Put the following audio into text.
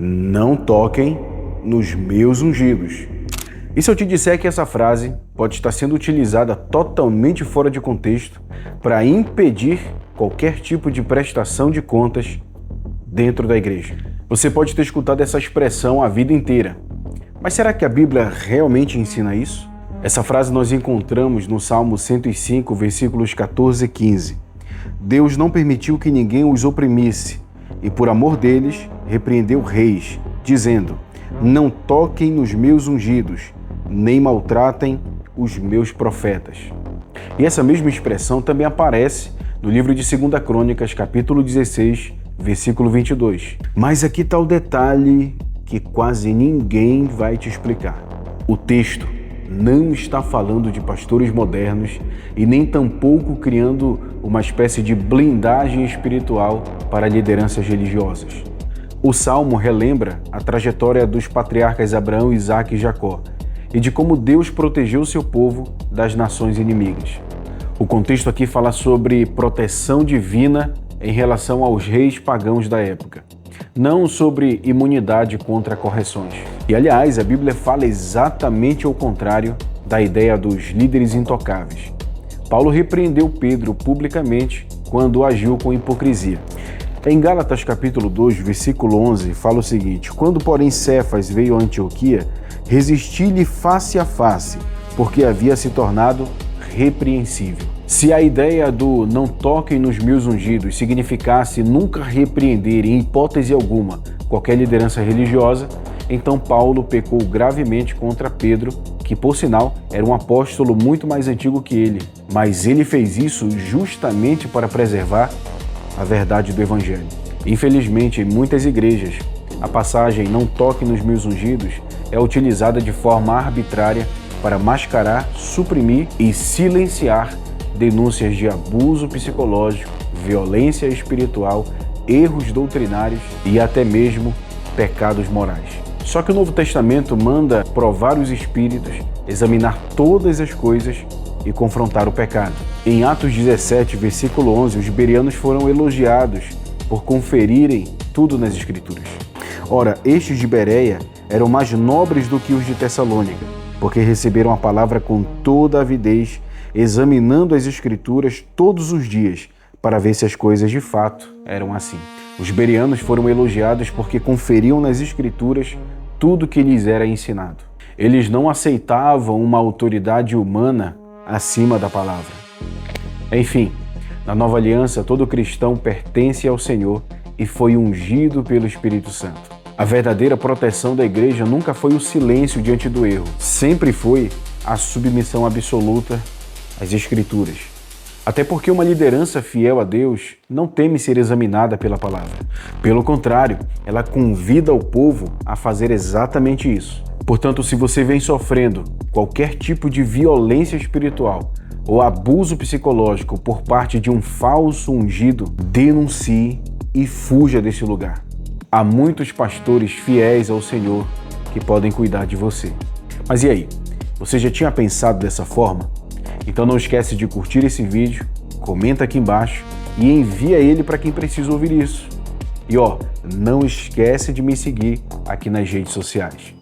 não toquem nos meus ungidos. E se eu te disser que essa frase pode estar sendo utilizada totalmente fora de contexto para impedir qualquer tipo de prestação de contas dentro da igreja? Você pode ter escutado essa expressão a vida inteira. Mas será que a Bíblia realmente ensina isso? Essa frase nós encontramos no Salmo 105, versículos 14 e 15. Deus não permitiu que ninguém os oprimisse, e por amor deles repreendeu reis, dizendo: não toquem nos meus ungidos, nem maltratem os meus profetas. E essa mesma expressão também aparece no livro de 2 Crônicas, capítulo 16, versículo 22. Mas aqui está o detalhe que quase ninguém vai te explicar. O texto não está falando de pastores modernos e nem tampouco criando uma espécie de blindagem espiritual para lideranças religiosas. O Salmo relembra a trajetória dos patriarcas Abraão, Isaque e Jacó e de como Deus protegeu seu povo das nações inimigas. O contexto aqui fala sobre proteção divina em relação aos reis pagãos da época, não sobre imunidade contra correções. E aliás, a Bíblia fala exatamente ao contrário da ideia dos líderes intocáveis. Paulo repreendeu Pedro publicamente quando agiu com hipocrisia. Em Gálatas capítulo 2, versículo 11, fala o seguinte: quando, porém, Cefas veio a Antioquia, resisti-lhe face a face, porque havia se tornado repreensível. Se a ideia do não toquem nos meus ungidos significasse nunca repreender em hipótese alguma qualquer liderança religiosa, então Paulo pecou gravemente contra Pedro, que por sinal era um apóstolo muito mais antigo que ele, mas ele fez isso justamente para preservar a verdade do Evangelho. Infelizmente, em muitas igrejas, a passagem não toque nos meus ungidos é utilizada de forma arbitrária para mascarar, suprimir e silenciar denúncias de abuso psicológico, violência espiritual, erros doutrinários e até mesmo pecados morais. Só que o Novo Testamento manda provar os espíritos, examinar todas as coisas e confrontar o pecado. Em Atos 17, versículo 11, os bereanos foram elogiados por conferirem tudo nas Escrituras. Ora, estes de Bereia eram mais nobres do que os de Tessalônica, porque receberam a palavra com toda a avidez, examinando as Escrituras todos os dias, para ver se as coisas de fato eram assim. Os bereanos foram elogiados porque conferiam nas Escrituras tudo que lhes era ensinado. Eles não aceitavam uma autoridade humana acima da palavra. Enfim, na Nova Aliança, todo cristão pertence ao Senhor e foi ungido pelo Espírito Santo. A verdadeira proteção da igreja nunca foi o silêncio diante do erro, sempre foi a submissão absoluta às Escrituras. Até porque uma liderança fiel a Deus não teme ser examinada pela palavra. Pelo contrário, ela convida o povo a fazer exatamente isso. Portanto, se você vem sofrendo qualquer tipo de violência espiritual ou abuso psicológico por parte de um falso ungido, denuncie e fuja desse lugar. Há muitos pastores fiéis ao Senhor que podem cuidar de você. Mas e aí? Você já tinha pensado dessa forma? Então não esquece de curtir esse vídeo, comenta aqui embaixo e envia ele para quem precisa ouvir isso. E não esquece de me seguir aqui nas redes sociais.